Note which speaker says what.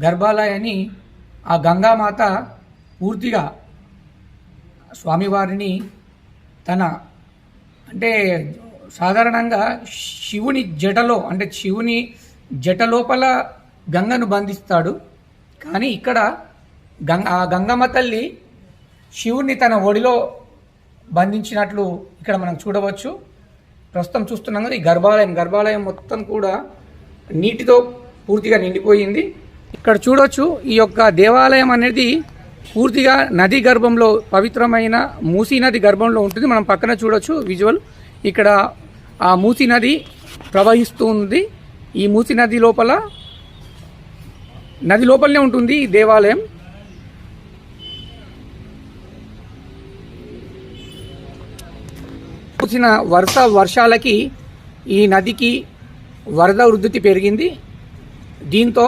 Speaker 1: గర్భాలయాన్ని ఆ గంగామాత పూర్తిగా స్వామివారిని తన అంటే సాధారణంగా శివుని జట లోపల గంగను బంధిస్తాడు. కానీ ఇక్కడ ఆ గంగమ్మ తల్లి శివుణ్ణి తన ఒడిలో బంధించినట్లు ఇక్కడ మనం చూడవచ్చు. ప్రస్తుతం చూస్తున్నాం కదా, ఈ గర్భాలయం మొత్తం కూడా నీటితో పూర్తిగా నిండిపోయింది. ఇక్కడ చూడొచ్చు, ఈ యొక్క దేవాలయం అనేది పూర్తిగా నది గర్భంలో, పవిత్రమైన మూసీ నది గర్భంలో ఉంటుంది. మనం పక్కన చూడొచ్చు విజువల్. ఇక్కడ ఆ మూసీ నది ప్రవహిస్తూ ఉంది. ఈ మూసీ నది లోపలనే ఉంటుంది ఈ దేవాలయం. వచ్చిన వర్షాలకి ఈ నదికి వరద ఉధృతి పెరిగింది. దీంతో